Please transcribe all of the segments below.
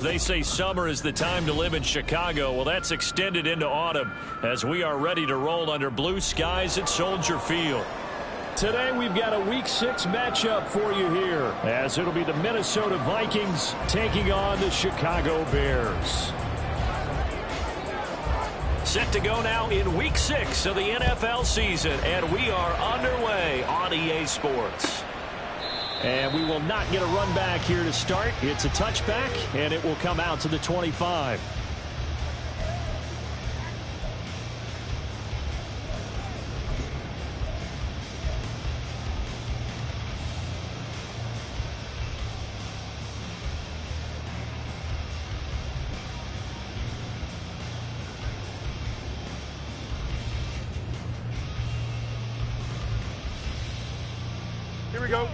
They say summer is the time to live in Chicago. Well, that's extended into autumn as we are ready to roll under blue skies at Soldier Field. Today we've got a Week 6 matchup for you here, as it'll be the Minnesota Vikings taking on the Chicago Bears. Set to go now in Week 6 of the NFL season, and we are underway on EA Sports. And we will not get a run back here to start. It's a touchback, and it will come out to the 25. Here we go.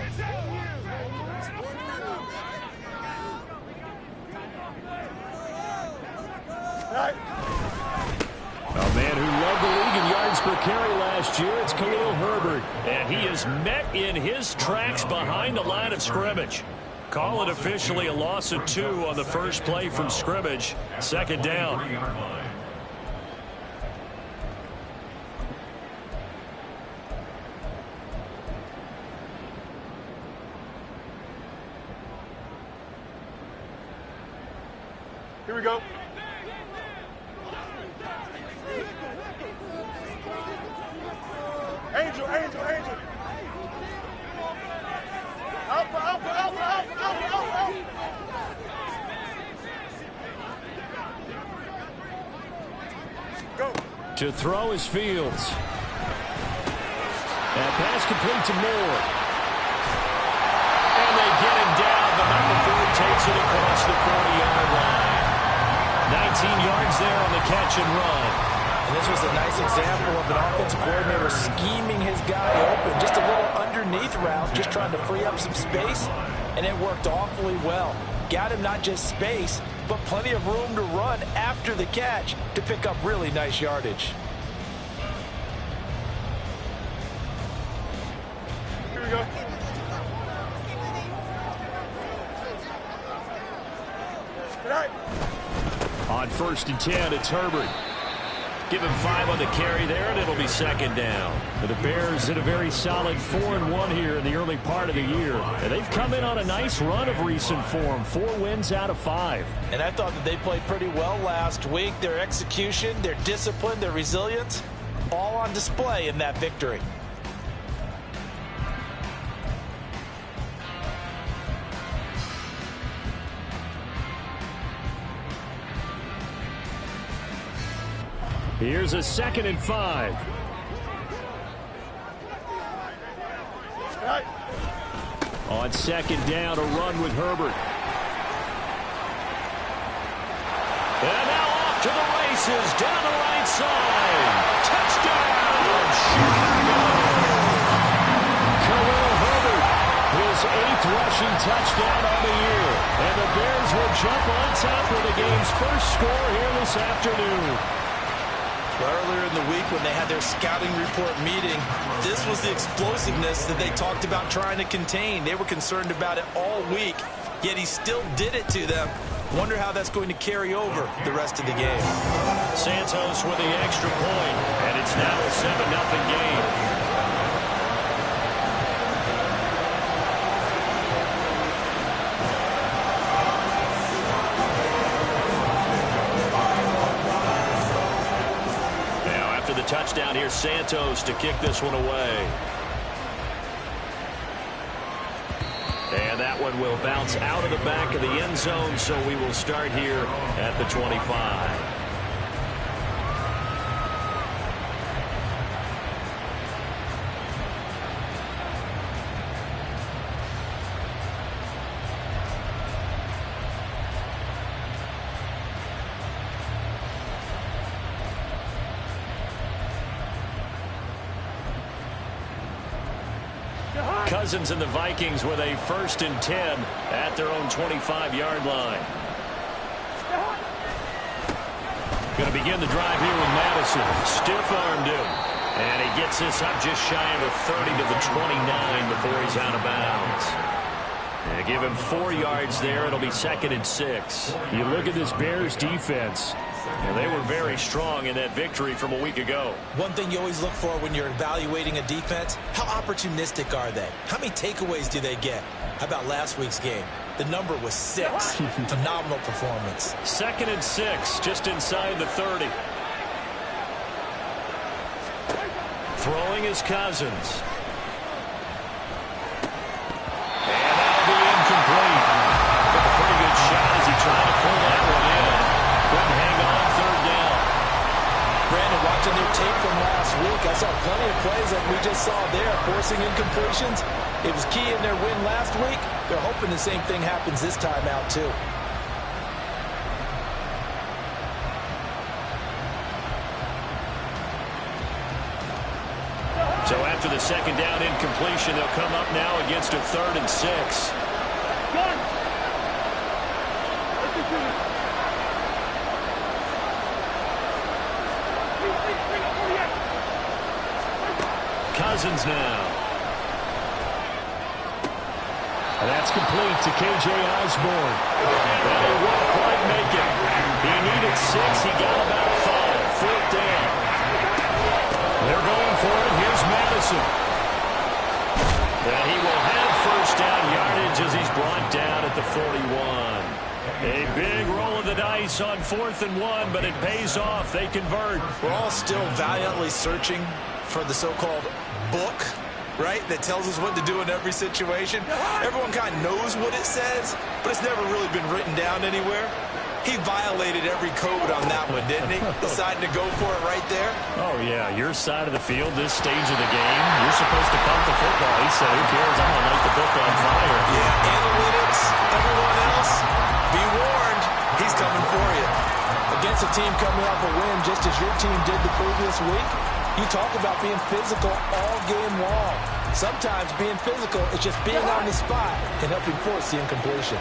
A man who led the league in yards per carry last year, it's Khalil Herbert. And he is met in his tracks behind the line of scrimmage. Call it officially a loss of 2 on the first play from scrimmage. Second down. Here we go. Angel, Angel, Angel. Alpha, Alpha, Alpha, Alpha, Alpha, Alpha. Go. To throw is Fields. That pass complete to Moore. And they get him down. The number 4 takes it across the 40-yard line. 19 yards there on the catch and run. And this was a nice example of an offensive coordinator scheming his guy open. Just a little underneath route, just trying to free up some space, and it worked awfully well. Got him not just space, but plenty of room to run after the catch to pick up really nice yardage. Here we go. Good night. On 1st and 10, it's Herbert. Give him 5 on the carry there, and it'll be second down. The Bears in a very solid 4-1 here in the early part of the year. And they've come in on a nice run of recent form. 4 wins out of 5. And I thought that they played pretty well last week. Their execution, their discipline, their resilience, all on display in that victory. Here's a 2nd and 5. On 2nd down, a run with Herbert. And now off to the races, down the right side. Touchdown, Chicago! Khalil Herbert, his 8th rushing touchdown on the year. And the Bears will jump on top of the game's first score here this afternoon. Earlier in the week when they had their scouting report meeting, this was the explosiveness that they talked about trying to contain. They were concerned about it all week, yet he still did it to them. Wonder how that's going to carry over the rest of the game. Santos with the extra point, and it's now a 7-0 game. Touchdown here, Santos to kick this one away. And that one will bounce out of the back of the end zone, so we will start here at the 25. Cousins and the Vikings with a 1st and 10 at their own 25-yard line. Going to begin the drive here with Madison. Stiff-armed him. And he gets this up just shy of a 30 to the 29 before he's out of bounds. Yeah, give him 4 yards there. It'll be 2nd and 6. You look at this Bears defense. And they were very strong in that victory from a week ago. One thing you always look for when you're evaluating a defense, how opportunistic are they? How many takeaways do they get? How about last week's game? The number was 6. Phenomenal performance. 2nd and 6, just inside the 30. Throwing is Cousins. And that'll be incomplete. Took a pretty good shot as he tried to pull that one in. Couldn't hang on 3rd down. Brandon, watching their tape from last week, I saw plenty of plays like we just saw there, forcing incompletions. It was key in their win last week. They're hoping the same thing happens this time out, too. So after the 2nd down incompletion, they'll come up now against a 3rd and 6. Cousins now. And that's complete to K.J. Osborne. But he won't quite make it. He needed 6. He got about 5. 4th down. They're going for it. Here's Madison. And he will have 1st down yardage as he's brought down at the 41. A big roll of the dice on 4th and 1, but it pays off. They convert. We're all still valiantly searching for the so-called book, right, that tells us what to do in every situation. Everyone kind of knows what it says, but it's never really been written down anywhere. He violated every code on that one, didn't he? Deciding to go for it right there. Oh, yeah, your side of the field, this stage of the game, you're supposed to pump the football. He said, who cares? I'm going to light the book on fire. Yeah, analytics, everyone else, be warned, he's coming for you. Against a team coming off a win, just as your team did the previous week, you talk about being physical all game long. Sometimes being physical is just being on the spot and helping force the incompletion.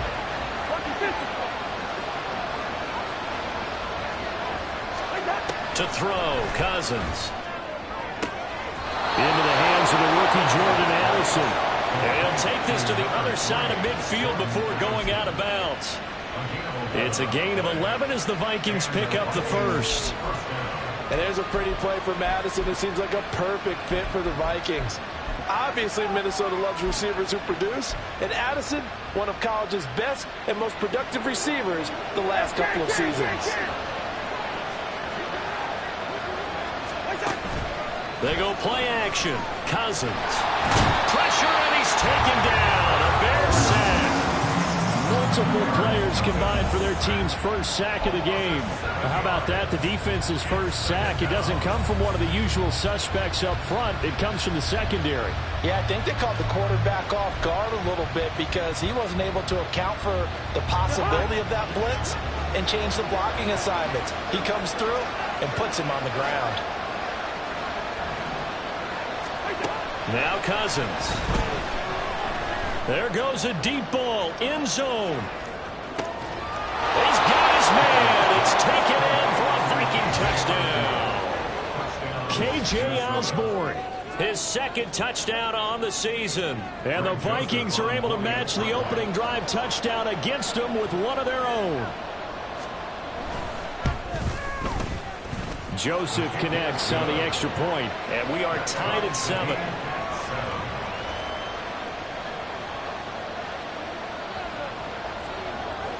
To throw, Cousins. Into the hands of the rookie Jordan Addison. And he'll take this to the other side of midfield before going out of bounds. It's a gain of 11 as the Vikings pick up the 1st. And there's a pretty play for Madison. It seems like a perfect fit for the Vikings. Obviously, Minnesota loves receivers who produce, and Addison, one of college's best and most productive receivers the last couple of seasons. They go play action. Cousins. Pressure, and he's taken down. A Bears sack. Multiple players combined for their team's 1st sack of the game. How about that? The defense's 1st sack. It doesn't come from one of the usual suspects up front. It comes from the secondary. Yeah, I think they caught the quarterback off guard a little bit because he wasn't able to account for the possibility of that blitz and change the blocking assignments. He comes through and puts him on the ground. Now Cousins. There goes a deep ball. End zone. He's got his man. It's taken in for a Viking touchdown. K.J. Osborne. His 2nd touchdown on the season. And the Vikings are able to match the opening drive touchdown against them with one of their own. Joseph connects on the extra point. And we are tied at 7.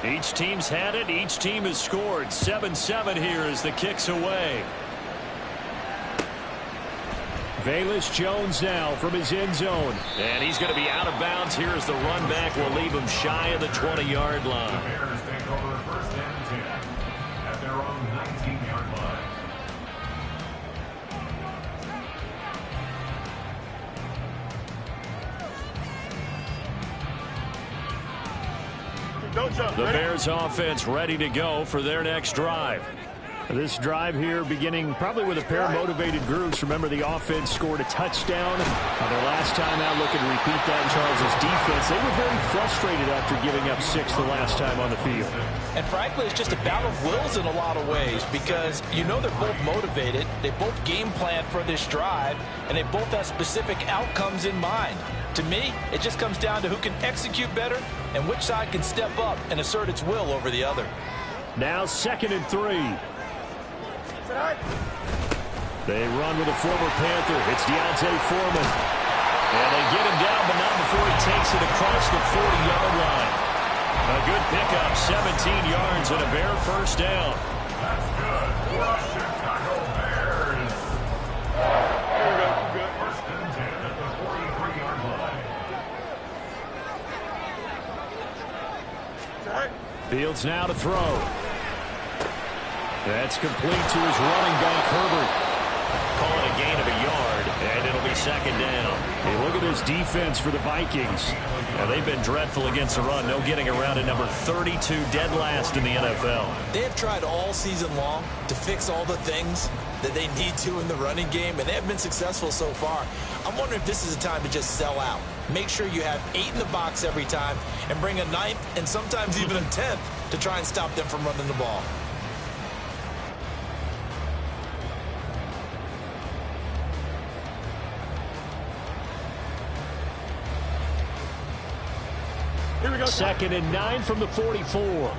Each team's had it. Each team has scored. 7-7 here as the kick's away. Velus Jones now from his end zone. And he's going to be out of bounds here as the run back will leave him shy of the 20-yard line. Bears take over 1st and 10 at their own 19-yard line. The Bears offense ready to go for their next drive. This drive here beginning probably with a pair of motivated groups. Remember, the offense scored a touchdown on their last time out. Looking to repeat that in Charles's defense. They were very frustrated after giving up 6 the last time on the field. And frankly, it's just a battle of wills in a lot of ways because you know they're both motivated. They both game plan for this drive, and they both have specific outcomes in mind. To me, it just comes down to who can execute better and which side can step up and assert its will over the other. Now 2nd and 3. They run with a former Panther. It's Deontay Foreman. And they get him down, but not before he takes it across the 40-yard line. A good pickup, 17 yards and a Bear first down. That's good for the Chicago Bears. Here we go. Good. First and 10 at the 43-yard line. Right. Fields now to throw. That's complete to his running back, Herbert. Call it a gain of a yard, and it'll be 2nd down. Hey, look at this defense for the Vikings. Now, they've been dreadful against the run. No getting around at number 32, dead last in the NFL. They have tried all season long to fix all the things that they need to in the running game, and they have been successful so far. I'm wondering if this is a time to just sell out. Make sure you have 8 in the box every time and bring a 9th and sometimes even a 10th to try and stop them from running the ball. Here we go. 2nd and 9 from the 44.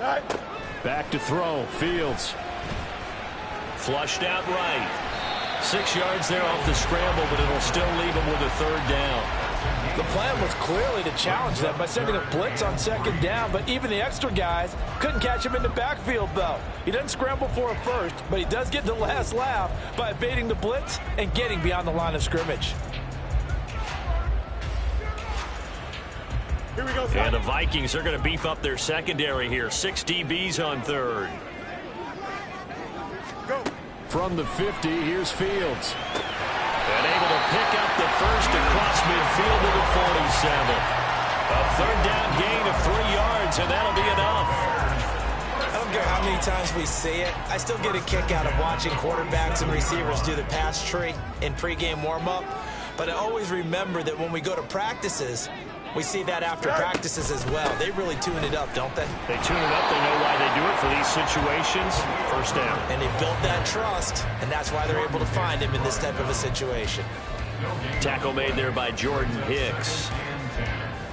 Right. Back to throw. Fields. Flushed out right. 6 yards there off the scramble, but it'll still leave him with a 3rd down. The plan was clearly to challenge them by sending a blitz on 2nd down, but even the extra guys couldn't catch him in the backfield, though. He doesn't scramble for a first, but he does get the last laugh by evading the blitz and getting beyond the line of scrimmage. Here we go. And the Vikings are going to beef up their secondary here. 6 DBs on 3rd. Go. From the 50, here's Fields. And able to pick up the first across midfield to the 47. A 3rd down gain of 3 yards, and that'll be enough. I don't care how many times we see it. I still get a kick out of watching quarterbacks and receivers do the pass tree in pregame warm-up. But I always remember that when we go to practices, we see that after practices as well. They really tune it up, don't they? They tune it up. They know why they do it for these situations. First down. And they built that trust, and that's why they're able to find him in this type of a situation. Tackle made there by Jordan Hicks.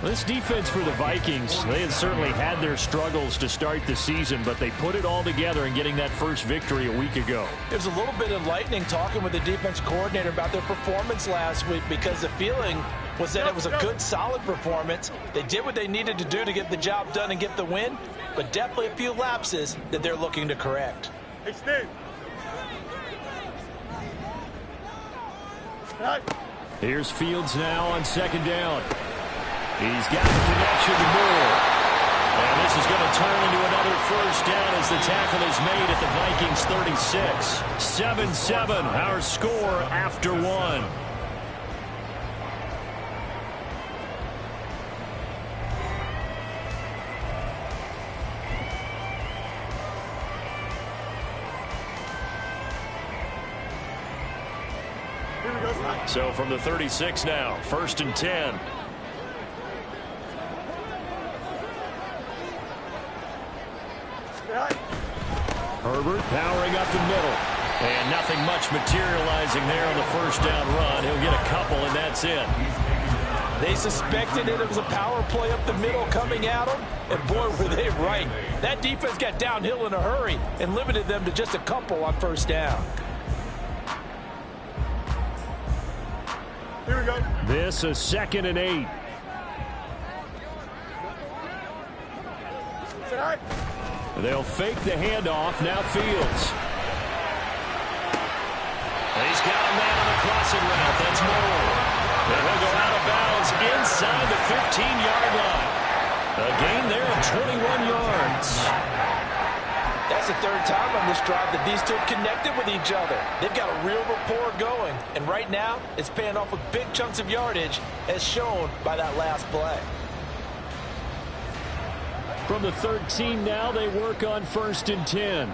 This defense for the Vikings, they had certainly had their struggles to start the season, but they put it all together in getting that first victory a week ago. It was a little bit enlightening talking with the defense coordinator about their performance last week, because the feeling was that it was a good, solid performance. They did what they needed to do to get the job done and get the win, but definitely a few lapses that they're looking to correct. Hey, Steve. Right. Here's Fields now on 2nd down. He's got the connection to Moore. And this is going to turn into another first down as the tackle is made at the Vikings 36. 7-7, our score after 1. So from the 36 now, 1st and 10. Herbert powering up the middle. And nothing much materializing there on the first down run. He'll get a couple, and that's it. They suspected it was a power play up the middle coming at them, and boy, were they right. That defense got downhill in a hurry and limited them to just a couple on first down. Here we go. This is 2nd and 8. Right. They'll fake the handoff. Now Fields. He's got a man on the crossing route. That's Moore. And he'll go out of bounds inside the 15-yard line. A gain there of 21 yards. That's the 3rd time on this drive that these two have connected with each other. They've got a real rapport going. And right now, it's paying off with big chunks of yardage, as shown by that last play. From the 13 now, they work on 1st and 10.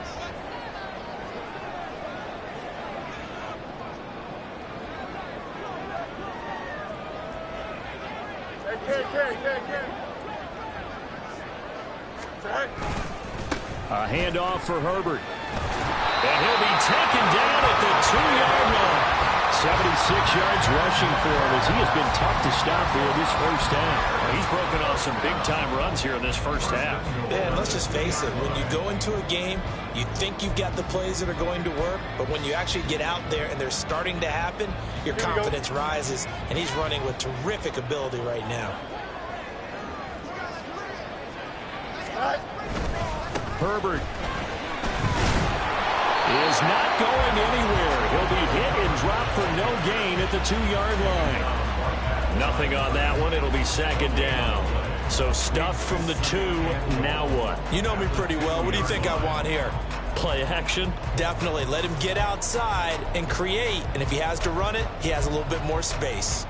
A handoff for Herbert. And he'll be taken down at the 2-yard line. 76 yards rushing for him as he has been tough to stop here this first half. He's broken off some big-time runs here in this first half. Yeah, and let's just face it, when you go into a game, you think you've got the plays that are going to work, but when you actually get out there and they're starting to happen, your confidence rises, and he's running with terrific ability right now. Herbert is not going anywhere. He'll be hit and dropped for no gain at the 2-yard line. Nothing on that one. It'll be second down. So stuff from the 2. Now what? You know me pretty well. What do you think I want here? Play action? Definitely. Let him get outside and create. And if he has to run it, he has a little bit more space.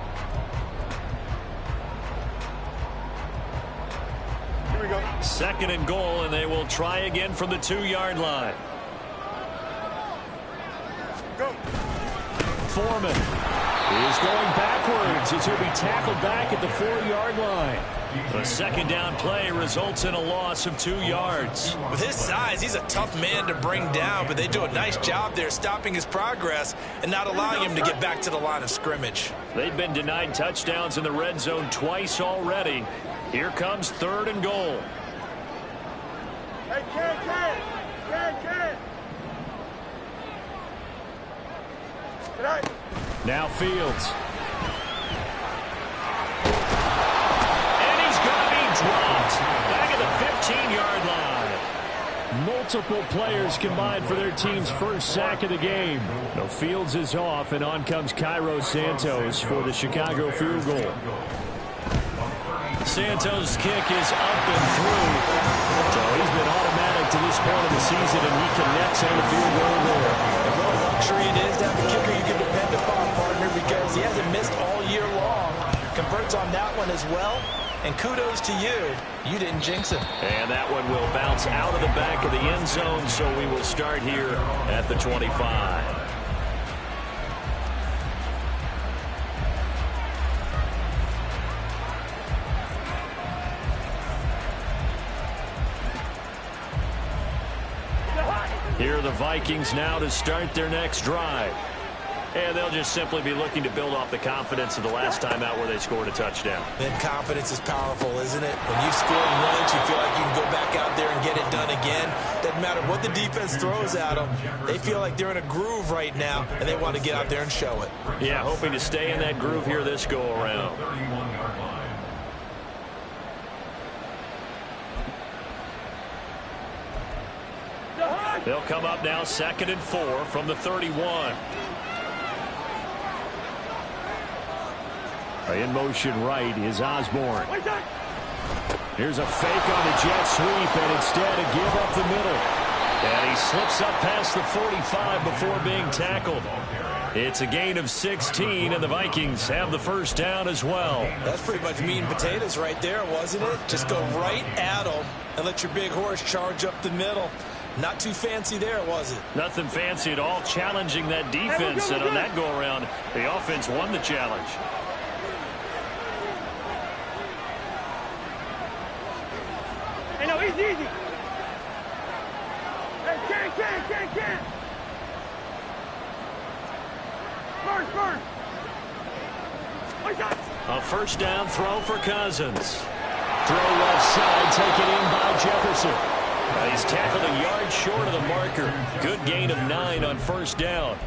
Here we go. Second and goal, and they will try again from the 2-yard line. Go. Foreman is going backwards as he'll be tackled back at the 4-yard line. The second down play results in a loss of 2 yards. With his size, he's a tough man to bring down, but they do a nice job there stopping his progress and not allowing him to get back to the line of scrimmage. They've been denied touchdowns in the red zone twice already. Here comes 3rd and goal. Hey, Ken. Right. Now Fields. And he's going to be dropped back at the 15-yard line. Multiple players combined for their team's first sack of the game. No, Fields is off, and on comes Cairo Santos for the Chicago field goal. Santos' kick is up and through. So he's been automatic to this point of the season, and he connects on the field goal there. And what a luxury it is to have a kicker you can depend upon, partner, because he hasn't missed all year long. Converts on that one as well. And kudos to you. You didn't jinx him. And that one will bounce out of the back of the end zone, so we will start here at the 25. Here are the Vikings now to start their next drive. And they'll just simply be looking to build off the confidence of the last time out where they scored a touchdown. Then confidence is powerful, isn't it? When you score once, you feel like you can go back out there and get it done again. Doesn't matter what the defense throws at them. They feel like they're in a groove right now, and they want to get out there and show it. Yeah, hoping to stay in that groove here this go-around. They'll come up now 2nd and 4 from the 31. In motion right is Osborne. Here's a fake on the jet sweep, and instead a give up the middle. And he slips up past the 45 before being tackled. It's a gain of 16, and the Vikings have the first down as well. That's pretty much meat and potatoes right there, wasn't it? Just go right at them and let your big horse charge up the middle. Not too fancy there, was it? Nothing fancy at all, challenging that defense. And on that go-around, the offense won the challenge. Hey, no, easy. Hey, Ken. Spurs. A first down throw for Cousins. Throw left side, taken in by Jefferson. He's tackled a yard short of the marker. Good gain of 9 on first down.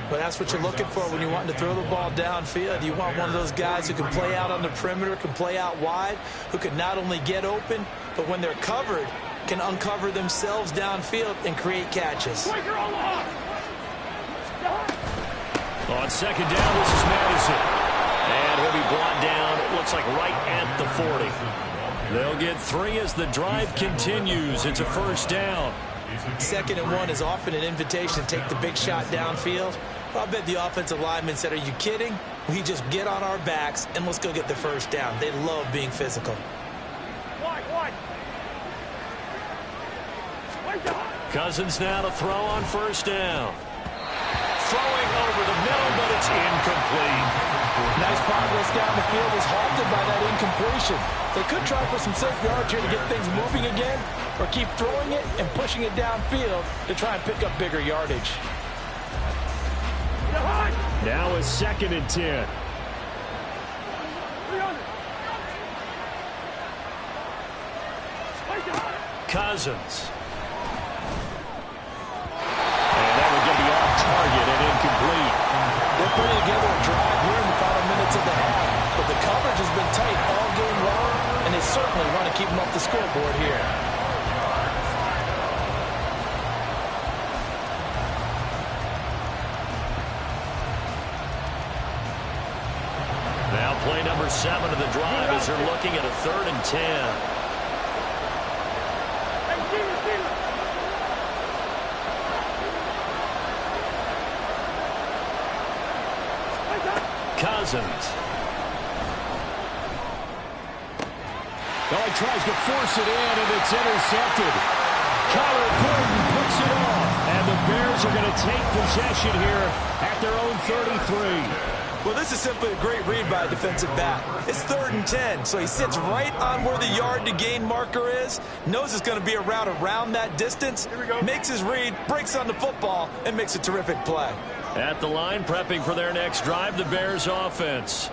But that's what you're looking for when you want to throw the ball downfield. You want one of those guys who can play out on the perimeter, can play out wide, who can not only get open, but when they're covered, can uncover themselves downfield and create catches. On second down, this is Madison. And he'll be brought down, it looks like right at the 40. They'll get 3 as the drive continues. It's a first down. 2nd and 1 is often an invitation to take the big shot downfield. Well, I bet the offensive lineman said, are you kidding? We just get on our backs and let's go get the first down. They love being physical. Cousins now to throw on first down. Throwing over the middle, but it's incomplete. Nice progress down the field was halted by that incompletion. They could try for some safe yards here to get things moving again, or keep throwing it and pushing it downfield to try and pick up bigger yardage. Now a 2nd and 10. Cousins. And that would be off target and incomplete. They're putting together a drive here in the final minutes of the half, but the coverage has been tight all game long, and they certainly want to keep them off the scoreboard here. Now play number 7 of the drive as they're looking at a 3rd and 10. Cousins. Oh, he tries to force it in, and it's intercepted. Kyler Gordon picks it off, and the Bears are going to take possession here at their own 33. Well, this is simply a great read by a defensive back. It's 3rd and 10, so he sits right on where the yard-to-gain marker is, knows it's going to be a route around that distance, makes his read, breaks on the football, and makes a terrific play. At the line, prepping for their next drive, the Bears offense.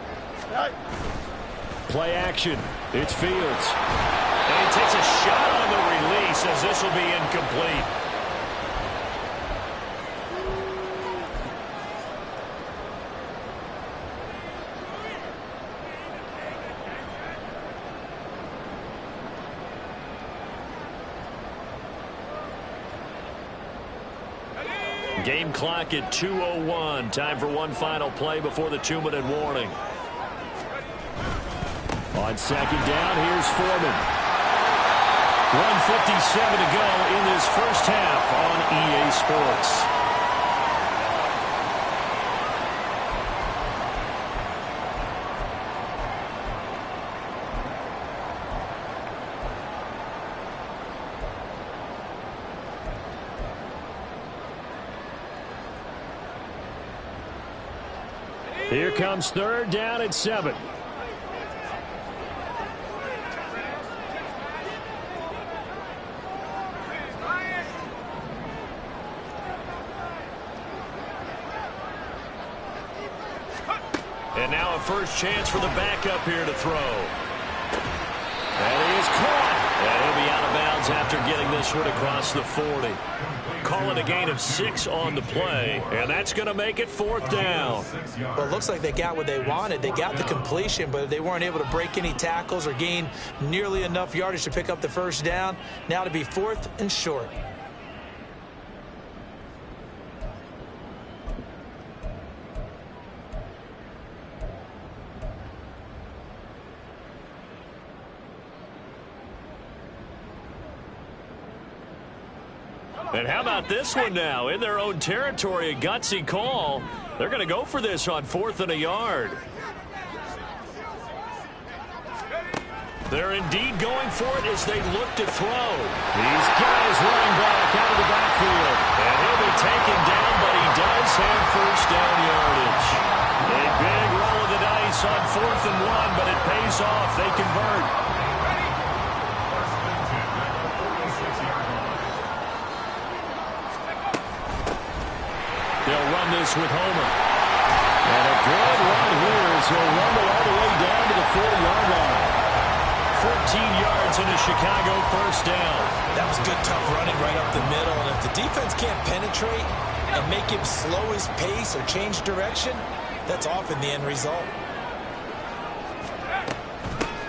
Play action. It's Fields. And he takes a shot on the release as this will be incomplete. Game clock at 2:01. Time for one final play before the 2-minute warning. On 2nd down, here's Foreman. 1:57 to go in this first half on EA Sports. Here comes 3rd down at 7. And now a first chance for the backup here to throw. And he is caught. And he'll be out of bounds after getting this one across the 40. Calling a gain of 6 on the play, and that's going to make it 4th down. Well, it looks like they got what they wanted. They got the completion, but they weren't able to break any tackles or gain nearly enough yardage to pick up the first down. Now to be 4th and short. And how about this one now? In their own territory, a gutsy call. They're going to go for this on 4th and a yard. They're indeed going for it as they look to throw. He's got his running back out of the backfield. And he'll be taken down, but he does have first down yardage. A big roll of the dice on 4th and 1, but it pays off. They convert. They'll run this with Homer. And a good run here as he'll rumble all the way down to the 40-yard line. 14 yards in a Chicago first down. That was good, tough running right up the middle. And if the defense can't penetrate and make him slow his pace or change direction, that's often the end result.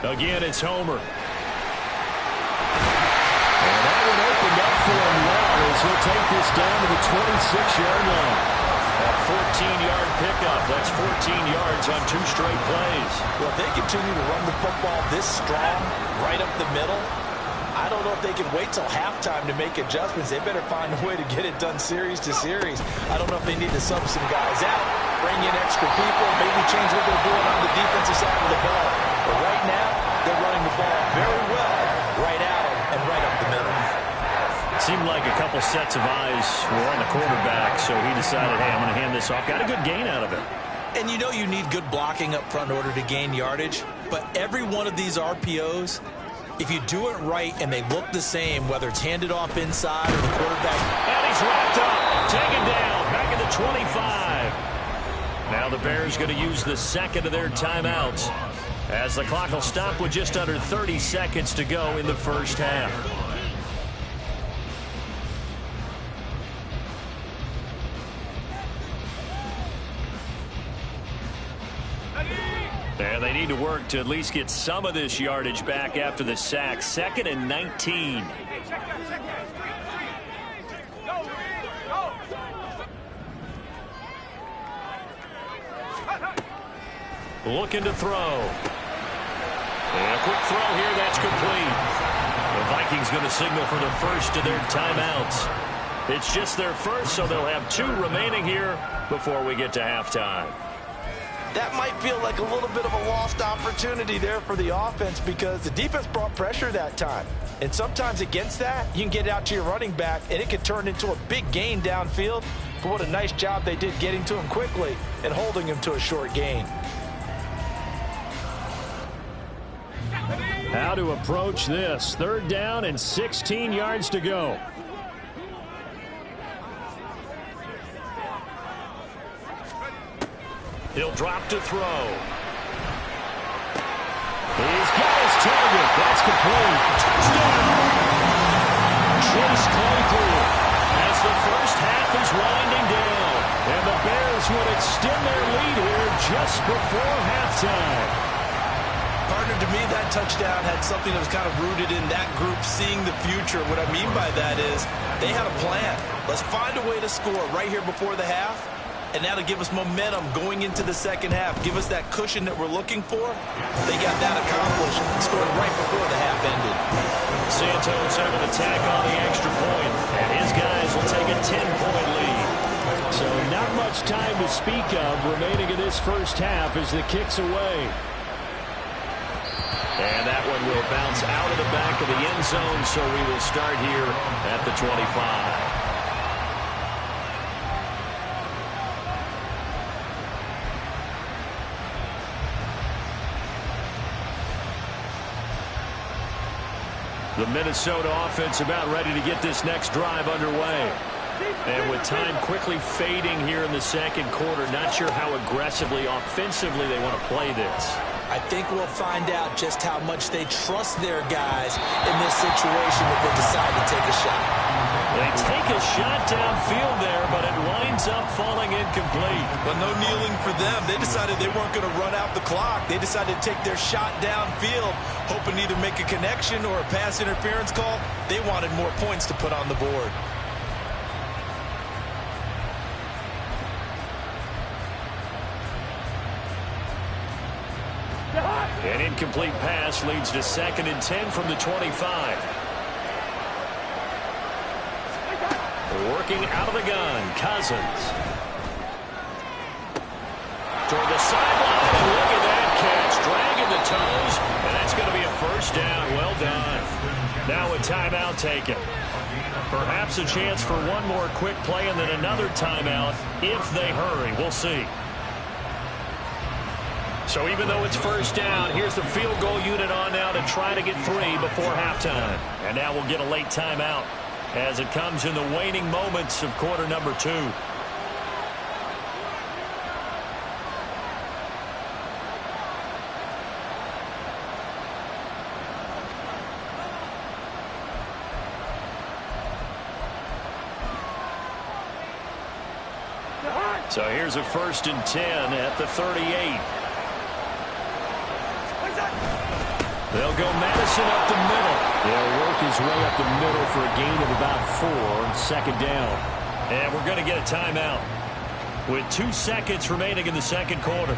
Again, it's Homer. And that one opened up for him well as he'll take this down to the 26-yard line. A 14-yard pickup. That's 14 yards on 2 straight plays. Well, if they continue to run the football this strong, right up the middle, I don't know if they can wait till halftime to make adjustments. They better find a way to get it done series to series. I don't know if they need to sub some guys out, bring in extra people, maybe change what they're doing on the defensive side of the ball. But right now, they're running the ball very well right at them and right up the middle. It seemed like a couple sets of eyes were on the quarterback, so he decided, hey, I'm going to hand this off. Got a good gain out of it. And you know you need good blocking up front in order to gain yardage, but every one of these RPOs, if you do it right and they look the same, whether it's handed off inside or the quarterback. And he's wrapped up, taken down, back at the 25. Now the Bears going to use the second of their timeouts as the clock will stop with just under 30 seconds to go in the first half. And they need to work to at least get some of this yardage back after the sack. 2nd and 19. Looking to throw. And a quick throw here, that's complete. The Vikings going to signal for the first of their timeouts. It's just their first, so they'll have 2 remaining here before we get to halftime. That might feel like a little bit of a lost opportunity there for the offense because the defense brought pressure that time. And sometimes against that, you can get out to your running back, and it can turn into a big gain downfield. But what a nice job they did getting to him quickly and holding him to a short gain. How to approach this. 3rd down and 16 yards to go. He'll drop to throw. He's got his target. That's complete. Touchdown! Chase Claypool as the first half is winding down. And the Bears would extend their lead here just before halftime. Partner, to me, that touchdown had something that was kind of rooted in that group seeing the future. What I mean by that is they had a plan. Let's find a way to score right here before the half. And that'll give us momentum going into the second half. Give us that cushion that we're looking for. They got that accomplished. Scored right before the half ended. Santos able to tack on the extra point. And his guys will take a 10-point lead. So not much time to speak of remaining in this first half as the kick's away. And that one will bounce out of the back of the end zone, so we will start here at the 25. The Minnesota offense about ready to get this next drive underway. And with time quickly fading here in the second quarter, not sure how aggressively, offensively they want to play this. I think we'll find out just how much they trust their guys in this situation if they decide to take a shot. They take a shot downfield there, but it winds up falling incomplete. But no kneeling for them. They decided they weren't going to run out the clock. They decided to take their shot downfield, hoping to either make a connection or a pass interference call. They wanted more points to put on the board. An incomplete pass leads to 2nd and 10 from the 25. Working out of the gun, Cousins. Toward the sideline, and look at that catch. Dragging the toes, and that's going to be a first down. Well done. Now a timeout taken. Perhaps a chance for one more quick play and then another timeout if they hurry. We'll see. So even though it's first down, here's the field goal unit on now to try to get 3 before halftime. And now we'll get a late timeout as it comes in the waning moments of quarter number 2. So here's a 1st and 10 at the 38. They'll go Madison up the middle. They'll work his way up the middle for a gain of about 4 on 2nd down. And we're going to get a timeout with 2 seconds remaining in the second quarter.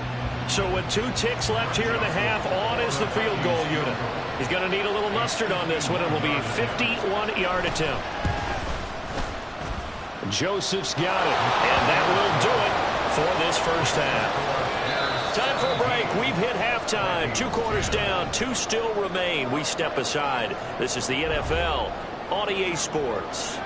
So with 2 ticks left here in the half, on is the field goal unit. He's going to need a little mustard on this one. It will be a 51-yard attempt. Joseph's got it. And that will do it for this first half. Time for a break. We've hit halftime. 2 quarters down. 2 still remain. We step aside. This is the NFL on EA Sports.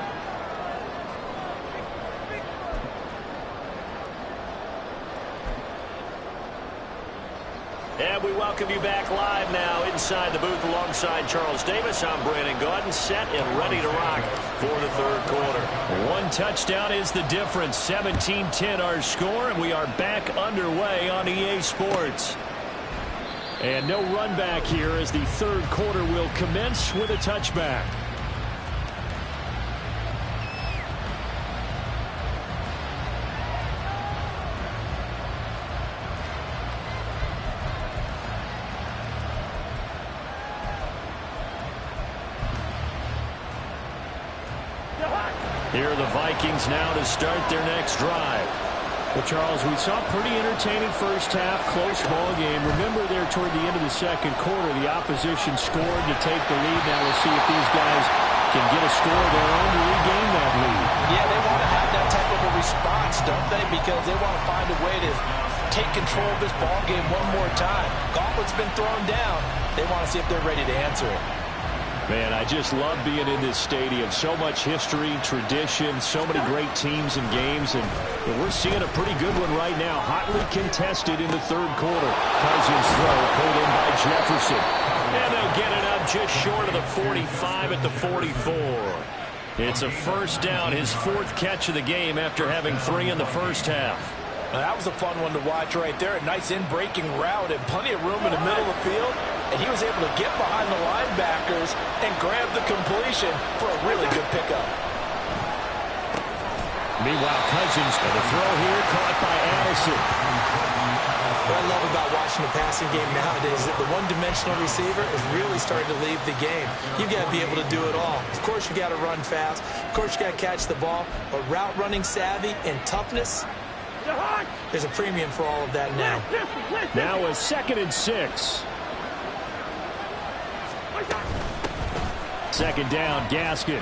And we welcome you back live now inside the booth alongside Charles Davis. I'm Brandon Gaudin, set and ready to rock for the third quarter. One touchdown is the difference. 17-10 our score, and we are back underway on EA Sports. And no run back here as the third quarter will commence with a touchback. Here are the Vikings now to start their next drive. Well, Charles, we saw a pretty entertaining first half, close ball game. Remember there toward the end of the second quarter, the opposition scored to take the lead. Now we'll see if these guys can get a score of their own to regain that lead. Yeah, they want to have that type of a response, don't they? Because they want to find a way to take control of this ball game one more time. Gauntlet's been thrown down. They want to see if they're ready to answer it. Man, I just love being in this stadium. So much history, tradition, so many great teams and games, and we're seeing a pretty good one right now. Hotly contested in the third quarter. Cousins throw pulled in by Jefferson. And they'll get it up just short of the 45 at the 44. It's a first down, his fourth catch of the game after having 3 in the first half. Now, that was a fun one to watch right there. A nice in-breaking route and plenty of room in the middle of the field. And he was able to get behind the linebackers and grab the completion for a really good pickup. Meanwhile, Cousins, and the throw here caught by Addison. What I love about watching the passing game nowadays is that the one-dimensional receiver is really starting to leave the game. You've got to be able to do it all. Of course, you got to run fast. Of course, you got to catch the ball. But route running savvy and toughness, there's a premium for all of that now. Now a 2nd and 6. Second down, Gaskin.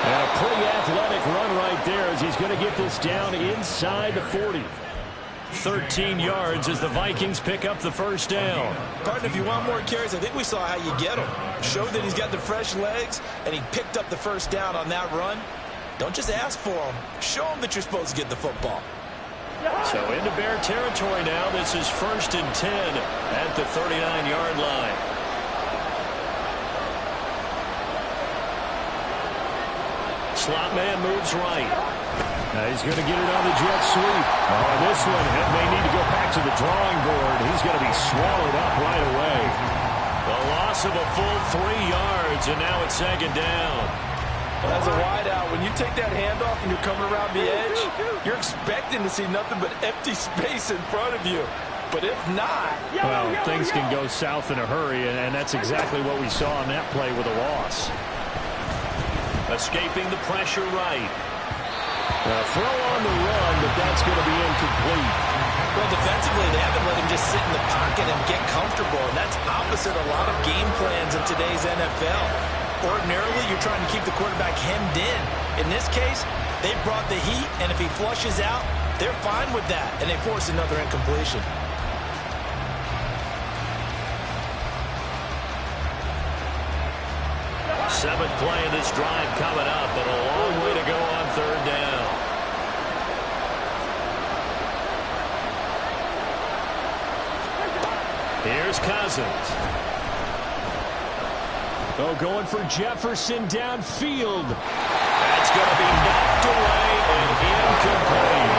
And a pretty athletic run right there as he's going to get this down inside the 40. 13 yards as the Vikings pick up the first down. Partner, if you want more carries, I think we saw how you get them. Showed that he's got the fresh legs, and he picked up the first down on that run. Don't just ask for them. Show them that you're supposed to get the football. So into Bear territory now. This is 1st and 10 at the 39-yard line. Slot man moves right. Now he's going to get it on the jet sweep. Oh, this one may need to go back to the drawing board. He's going to be swallowed up right away. The loss of a full 3 yards, and now it's 2nd down. As a wideout, when you take that handoff and you're coming around the edge, you're expecting to see nothing but empty space in front of you. But if not... Well, things can go south in a hurry, and that's exactly what we saw on that play with a loss. Escaping the pressure right. Throw on the run, but that's going to be incomplete. Well, defensively, they haven't let him just sit in the pocket and get comfortable, and that's opposite a lot of game plans in today's NFL. Ordinarily, you're trying to keep the quarterback hemmed in. In this case, they brought the heat, and if he flushes out, they're fine with that, and they force another incompletion. Seventh play of this drive coming up, but a long way to go on 3rd down. Here's Cousins. Oh, going for Jefferson downfield. That's going to be knocked away and incomplete.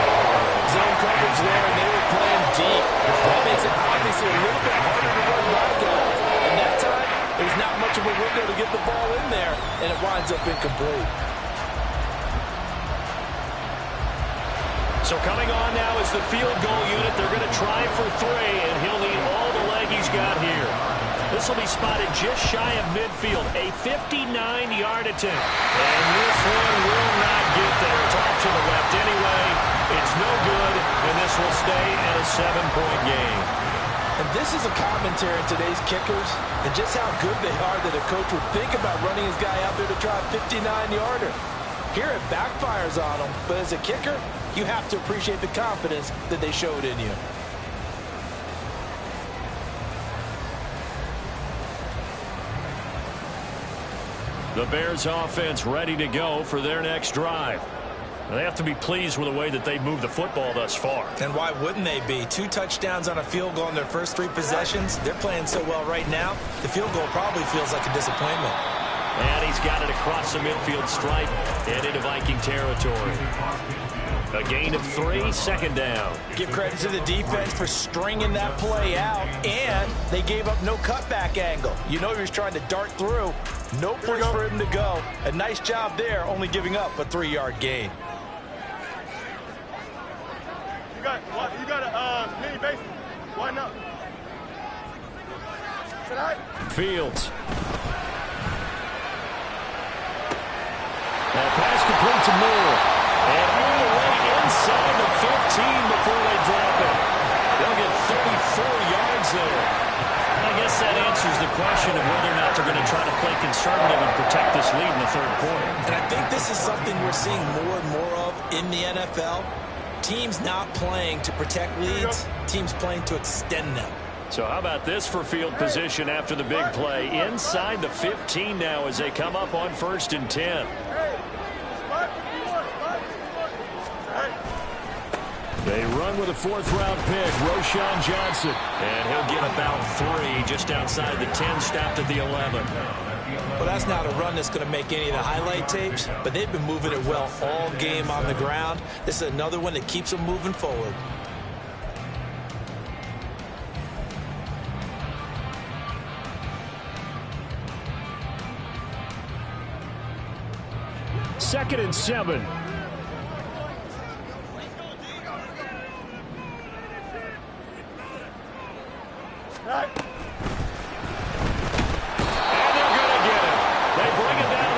Zone coverage there, and they were playing deep. That makes it obviously a little bit harder to run by guys. And that time, there's not much of a window to get the ball in there, and it winds up incomplete. So coming on now is the field goal unit. They're going to try for 3, and he'll need all the leg he's got here. This will be spotted just shy of midfield. A 59-yard attempt. And this one will not get there. It's off to the left anyway. It's no good, and this will stay at a 7-point game. And this is a commentary on today's kickers and just how good they are that a coach would think about running his guy out there to try a 59-yarder. Here it backfires on him, but as a kicker, you have to appreciate the confidence that they showed in you. The Bears offense ready to go for their next drive. They have to be pleased with the way that they've moved the football thus far. And why wouldn't they be? 2 touchdowns on a field goal in their first 3 possessions. They're playing so well right now, the field goal probably feels like a disappointment. And he's got it across the midfield stripe and into Viking territory. A gain of 3, second down. Give credit to the defense for stringing that play out, and they gave up no cutback angle. You know he was trying to dart through. No place for him to go. A nice job there, only giving up a 3-yard gain. You got a mini base. Why not? Fields. That pass complete to Moore. And all the way inside the 15 before they drop it. They'll get 34 yards there. I guess that answers the question of whether or not they're going to try to play conservative and protect this lead in the third quarter. And I think this is something we're seeing more and more of in the NFL. Teams not playing to protect leads, teams playing to extend them. So how about this for field position after the big play? Inside the 15 now as they come up on 1st and 10. They run with a 4th-round pick, Roschon Johnson. And he'll get about 3 just outside the 10, stopped at the 11. Well, that's not a run that's going to make any of the highlight tapes, but they've been moving it well all game on the ground. This is another one that keeps them moving forward. Second and 7.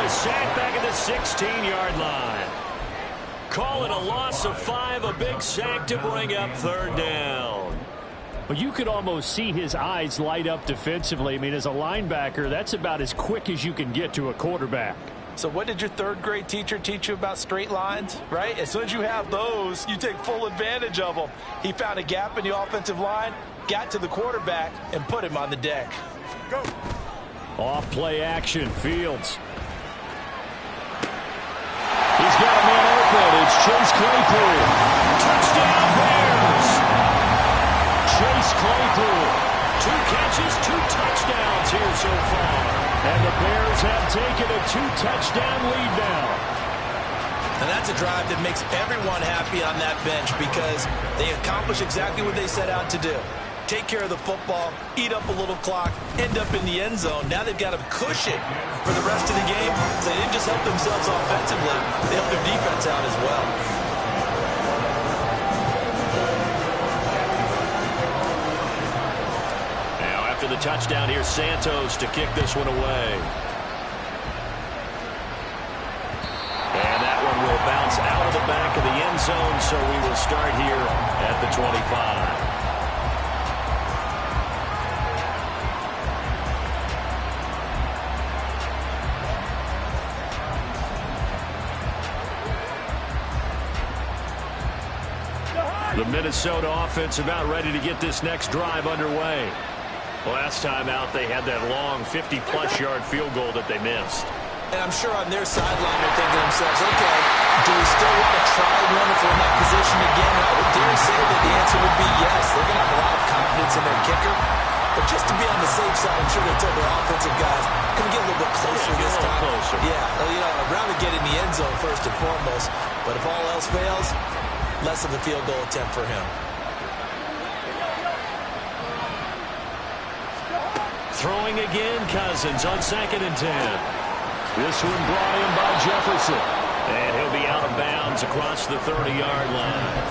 Sack back at the 16-yard line. Call it a loss of 5, a big sack to bring up 3rd down. Well, you could almost see his eyes light up defensively. I mean, as a linebacker, that's about as quick as you can get to a quarterback. So what did your 3rd-grade teacher teach you about straight lines, right? As soon as you have those, you take full advantage of them. He found a gap in the offensive line, got to the quarterback, and put him on the deck. Go. Off play action, Fields. He's got a man open. It's Chase Claypool. Touchdown Bears. Chase Claypool. 2 catches, 2 touchdowns here so far. And the Bears have taken a 2-touchdown lead now. And that's a drive that makes everyone happy on that bench because they accomplish exactly what they set out to do. Take care of the football, eat up a little clock, end up in the end zone. Now they've got a cushion for the rest of the game. So they didn't just help themselves offensively, they helped their defense out as well. Now after the touchdown, here's Santos to kick this one away. And that one will bounce out of the back of the end zone, so we will start here at the 25. The Minnesota offense about ready to get this next drive underway. Last time out, they had that long 50-plus yard field goal that they missed. And I'm sure on their sideline they're thinking to themselves, okay, do we still want to try one if we're in that position again? And I would dare say that the answer would be yes. They're going to have a lot of confidence in their kicker. But just to be on the safe side, I'm sure they told their offensive guys, can we get a little bit closer this time? Closer. Yeah, well, you know, I'd rather get in the end zone first and foremost. But if all else fails, less of a field goal attempt for him. Throwing again, Cousins on 2nd and 10. This one brought in by Jefferson. And he'll be out of bounds across the 30-yard line.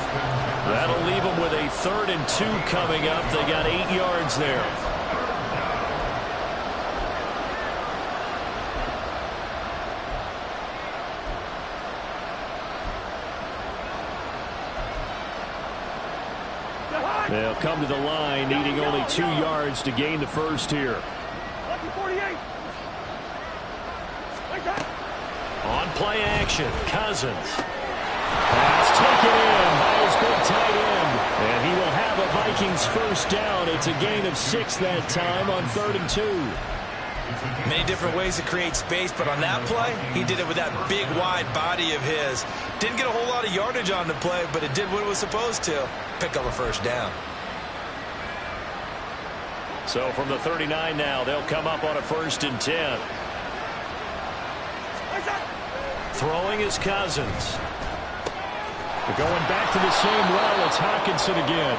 That'll leave them with a 3rd and 2 coming up. They got 8 yards there. They'll come to the line, needing only 2 yards to gain the first here. 48. On play action, Cousins. Pass taken in by his big tight end. And he will have a Vikings first down. It's a gain of 6 that time on 3rd and 2. Many different ways to create space, but on that play, he did it with that big, wide body of his. Didn't get a whole lot of yardage on the play, but it did what it was supposed to. Pick up a first down. So from the 39 now, they'll come up on a 1st and 10. Throwing is Cousins. They're going back to the same well. It's Hockenson again.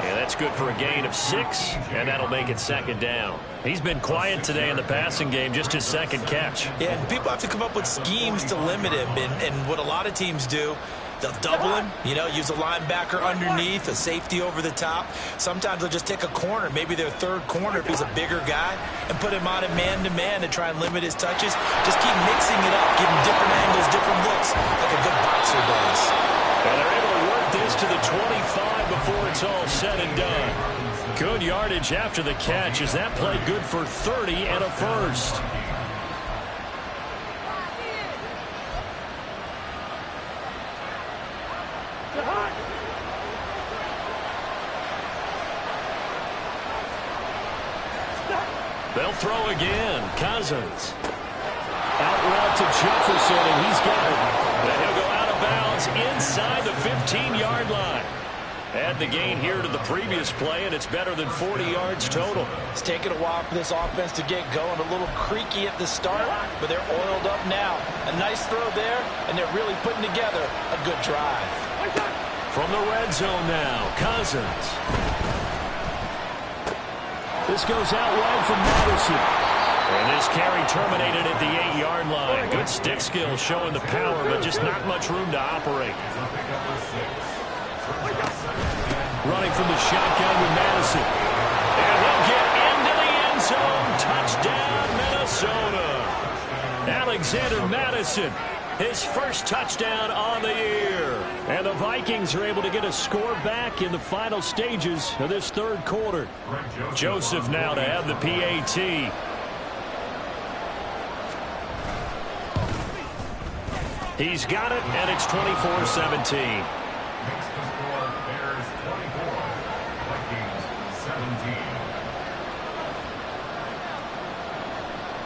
And that's good for a gain of 6, and that'll make it 2nd down. He's been quiet today in the passing game, just his 2nd catch. Yeah, and people have to come up with schemes to limit him, and what a lot of teams do, they'll double him, use a linebacker underneath, a safety over the top. Sometimes they'll just take a corner, maybe their 3rd corner if he's a bigger guy, and put him on a man-to-man to try and limit his touches. Just keep mixing it up, give him different angles, different looks, like a good boxer does. And they're able to work this to the 25 before it's all said and done. Good yardage after the catch. Is that play good for 30 and a 1st? They'll throw again. Cousins. Out route to Jefferson, and he's got it. And he'll go out of bounds inside the 15-yard line. Add the gain here to the previous play, and it's better than 40 yards total. It's taken a while for this offense to get going. A little creaky at the start, but they're oiled up now. A nice throw there, and they're really putting together a good drive. From the red zone now, Cousins. This goes out wide from Madison. And this carry terminated at the 8-yard line. Good stick skill showing the power, but just not much room to operate. Running from the shotgun with Madison. And he'll get into the end zone. Touchdown, Minnesota. Alexander Madison, his 1st touchdown on the year. And the Vikings are able to get a score back in the final stages of this 3rd quarter. Joseph now to have the PAT. He's got it, and it's 24-17.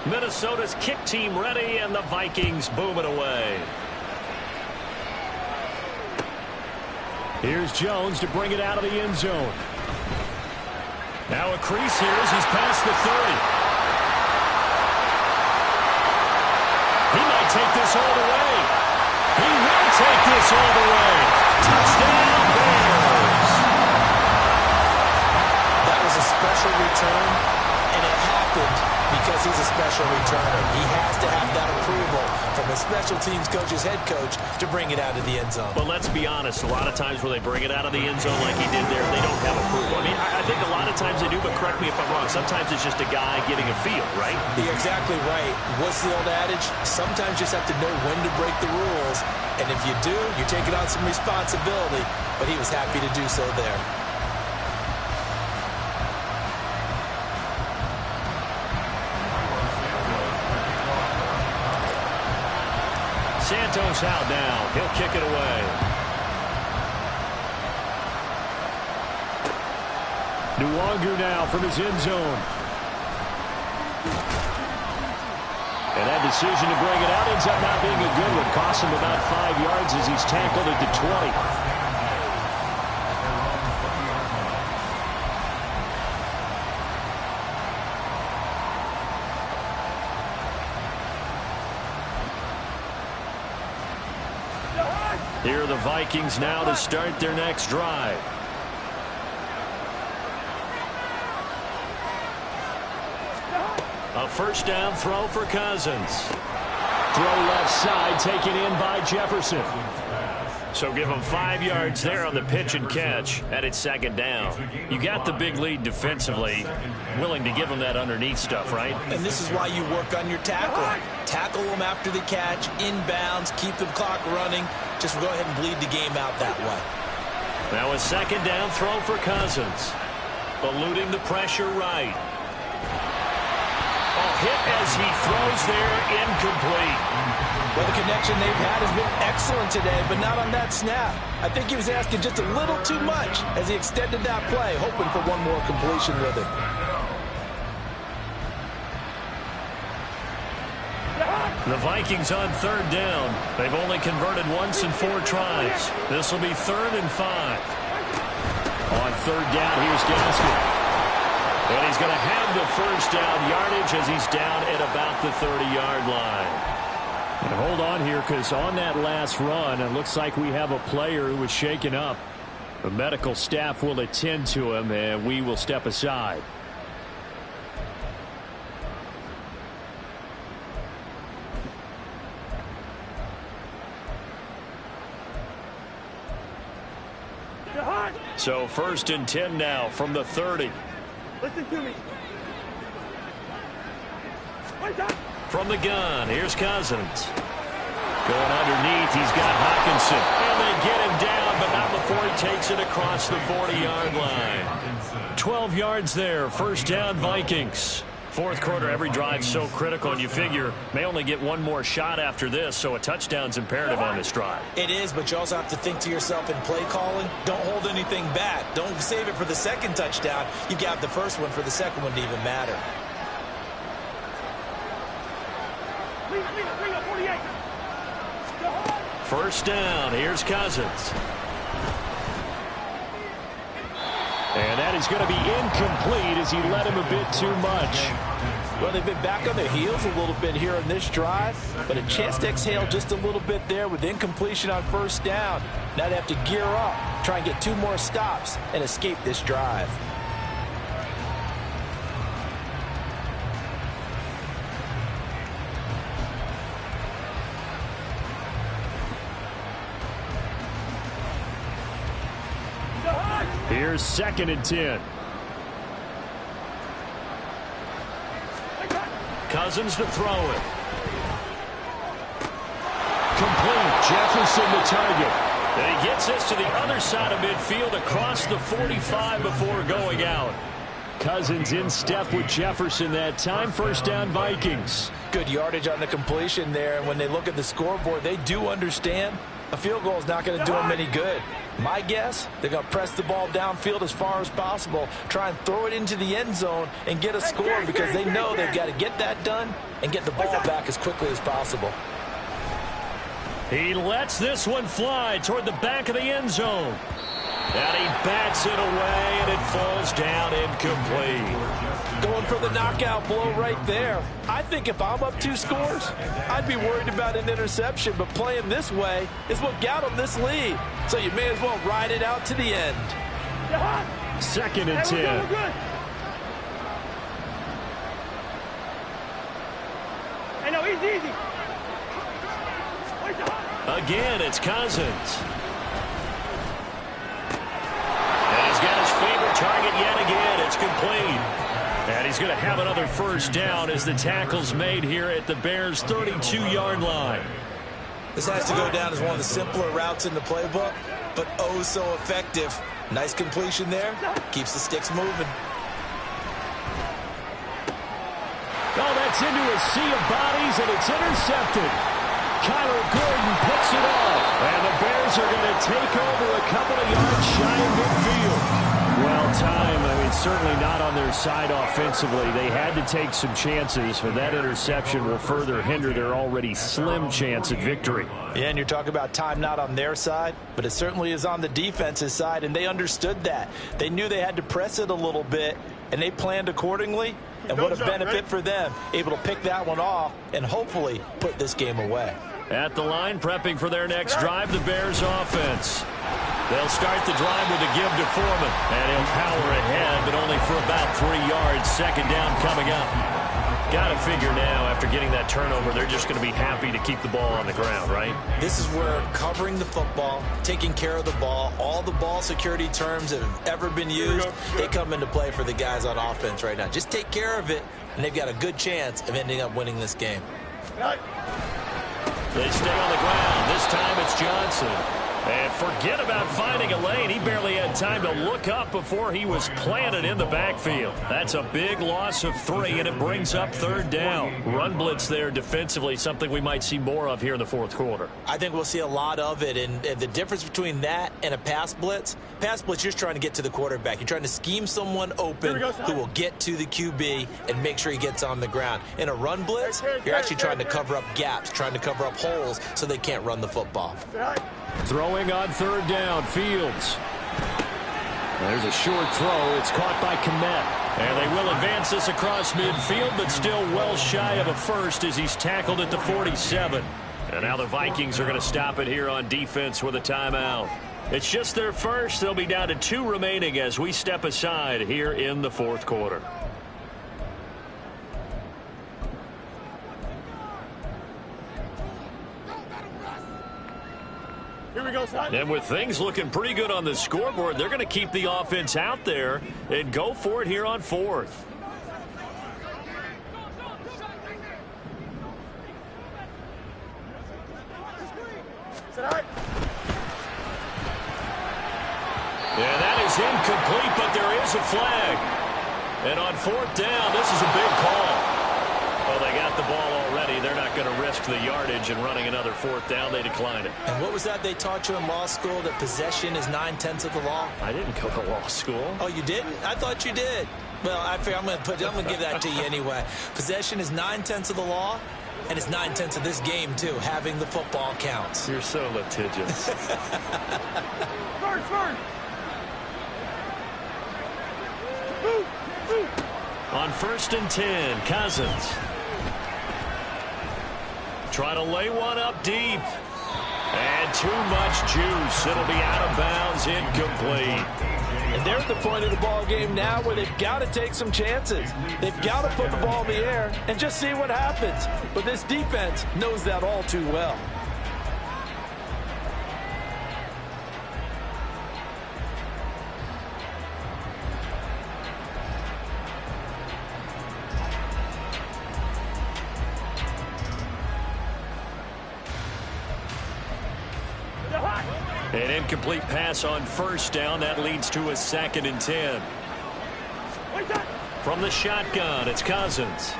Minnesota's kick team ready, and the Vikings boom it away. Here's Jones to bring it out of the end zone. Now a crease here as he's past the 30. He might take this all the way. He will take this all the way. Touchdown, Bears. That was a special return, and it happened because he's a special returner. He has to have that approval from a special teams coach's head coach to bring it out of the end zone. But let's be honest, a lot of times when they bring it out of the end zone like he did there, they don't have approval. I mean, I think a lot of times they do, but correct me if I'm wrong. Sometimes it's just a guy getting a feel, right? You're exactly right. What's the old adage? Sometimes you just have to know when to break the rules. And if you do, you're taking on some responsibility. But he was happy to do so there. Santos out now. He'll kick it away. Nwangu now from his end zone. And that decision to bring it out ends up not being a good one. Cost him about 5 yards as he's tackled at the 20. Here are the Vikings now to start their next drive. A 1st down throw for Cousins. Throw left side, taken in by Jefferson. So give them 5 yards there on the pitch and catch, and it's 2nd down. You got the big lead defensively, willing to give them that underneath stuff, right? And this is why you work on your tackling. Tackle them after the catch, inbounds, keep the clock running. Just go ahead and bleed the game out that way. Now a 2nd down throw for Cousins. Eluding the pressure right. A hit as he throws there, incomplete. Well, the connection they've had has been excellent today, but not on that snap. I think he was asking just a little too much as he extended that play, hoping for one more completion with it. The Vikings on third down. They've only converted once in 4 tries. This will be 3rd and 5. On third down, here's Gaskin. And he's going to have the first down yardage as he's down at about the 30-yard line. And hold on here, because on that last run, it looks like we have a player who was shaken up. The medical staff will attend to him, and we will step aside. So 1st and 10 now from the 30. Listen to me. From the gun, here's Cousins. Going underneath, he's got Hockenson. And they get him down, but not before he takes it across the 40-yard line. 12 yards there, 1st down Vikings. 4th quarter, every drive so critical, and you figure may only get one more shot after this, so a touchdown's imperative on this drive. It is, but you also have to think to yourself in play calling, don't hold anything back. Don't save it for the second touchdown. You got the first one for the second one to even matter. First down, here's Cousins. And that is going to be incomplete as he led him a bit too much. Well, they've been back on their heels a little bit here in this drive, but a chance to exhale just a little bit there with incompletion on 1st down. Now they have to gear up, try and get 2 more stops, and escape this drive. Here's 2nd and 10. Cousins to throw it. Complete. Jefferson the target. And he gets this to the other side of midfield across the 45 before going out. Cousins in step with Jefferson that time. 1st down Vikings. Good yardage on the completion there, and when they look at the scoreboard, they do understand a field goal is not going to do them any good. My guess, they're going to press the ball downfield as far as possible, try and throw it into the end zone and get a score because they know they've got to get that done and get the ball back as quickly as possible. He lets this one fly toward the back of the end zone. And he bats it away, and it falls down incomplete. Going for the knockout blow right there. I think if I'm up 2 scores, I'd be worried about an interception, but playing this way is what got them this lead. So you may as well ride it out to the end. 2nd and 10. Hey, no, easy. Again, it's Cousins. And he's got his favorite target yet again. It's complete. And he's going to have another 1st down as the tackle's made here at the Bears' 32-yard line. This has to go down as one of the simpler routes in the playbook, but oh so effective. Nice completion there. Keeps the sticks moving. Oh, that's into a sea of bodies, and it's intercepted. Kyler Gordon picks it off. And the Bears are going to take over a couple of yards shy of midfield. Well, certainly not on their side offensively. They had to take some chances, but that interception will further hinder their already slim chance at victory. Yeah, and you're talking about time not on their side, but it certainly is on the defense's side, and they understood that. They knew they had to press it a little bit, and they planned accordingly. And what a benefit for them, able to pick that one off and hopefully put this game away. At the line, prepping for their next drive, the Bears offense. They'll start the drive with a give to Foreman, and he'll power ahead, but only for about 3 yards. Second down coming up. Got to figure now, after getting that turnover, they're just going to be happy to keep the ball on the ground, right? This is where covering the football, taking care of the ball, all the ball security terms that have ever been used, they come into play for the guys on offense right now. Just take care of it, and they've got a good chance of ending up winning this game. They stay on the ground. This time it's Johnson. And forget about finding a lane. He barely had time to look up before he was planted in the backfield. That's a big loss of 3, and it brings up 3rd down. Run blitz there defensively, something we might see more of here in the 4th quarter. I think we'll see a lot of it, and the difference between that and a pass blitz, you're just trying to get to the quarterback. You're trying to scheme someone open who will get to the QB and make sure he gets on the ground. In a run blitz, you're actually trying to cover up gaps, trying to cover up holes so they can't run the football. Throwing on 3rd down, Fields. There's a short throw. It's caught by Kmet. And they will advance this across midfield, but still well shy of a first as he's tackled at the 47. And now the Vikings are going to stop it here on defense with a timeout. It's just their first. They'll be down to 2 remaining as we step aside here in the 4th quarter. Here we go, son. And with things looking pretty good on the scoreboard, they're going to keep the offense out there and go for it here on 4th. Yeah, that is incomplete, but there is a flag. And on 4th down, this is a big call. Well, they got the ball already. They're not going to risk the yardage and running another 4th down. They decline it. And what was that they taught you in law school, that possession is 9/10 of the law? I didn't go to law school. Oh, you didn't? I thought you did. Well, I'm going to give that to you anyway. Possession is 9/10 of the law, and it's 9/10 of this game, too. Having the football counts. You're so litigious. First. On 1st and 10, Cousins. Try to lay one up deep. And too much juice. It'll be out of bounds, incomplete. And they're at the point of the ball game now where they've got to take some chances. They've got to put the ball in the air and just see what happens. But this defense knows that all too well. An incomplete pass on 1st down. That leads to a 2nd and 10. From the shotgun, it's Cousins.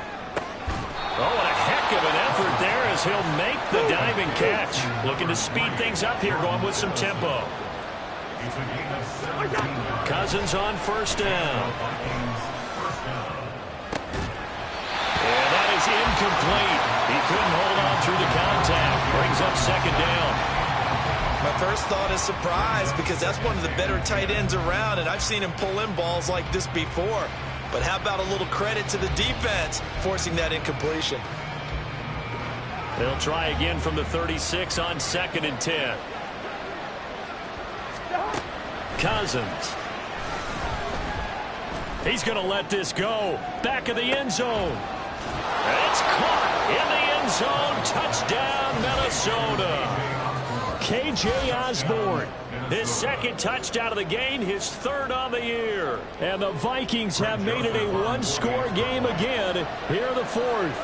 Oh, what a heck of an effort there as he'll make the diving catch. Looking to speed things up here, going with some tempo. Cousins on 1st down. And that is incomplete. He couldn't hold on through the contact. Brings up 2nd down. My first thought is surprise, because that's one of the better tight ends around, and I've seen him pull in balls like this before. But how about a little credit to the defense forcing that incompletion? They'll try again from the 36 on 2nd and 10. Cousins. He's going to let this go. Back of the end zone. It's caught in the end zone. Touchdown, Minnesota. K.J. Osborne, his 2nd touchdown of the game, his 3rd on the year. And the Vikings have made it a 1-score game again here in the 4th.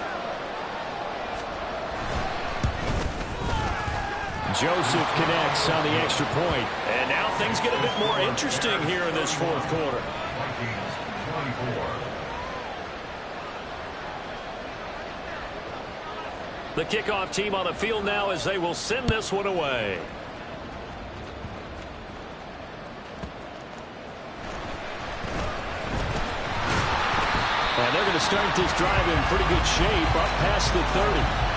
Joseph connects on the extra point. And now things get a bit more interesting here in this 4th quarter. The kickoff team on the field now as they will send this one away. And they're going to start this drive in pretty good shape up past the 30.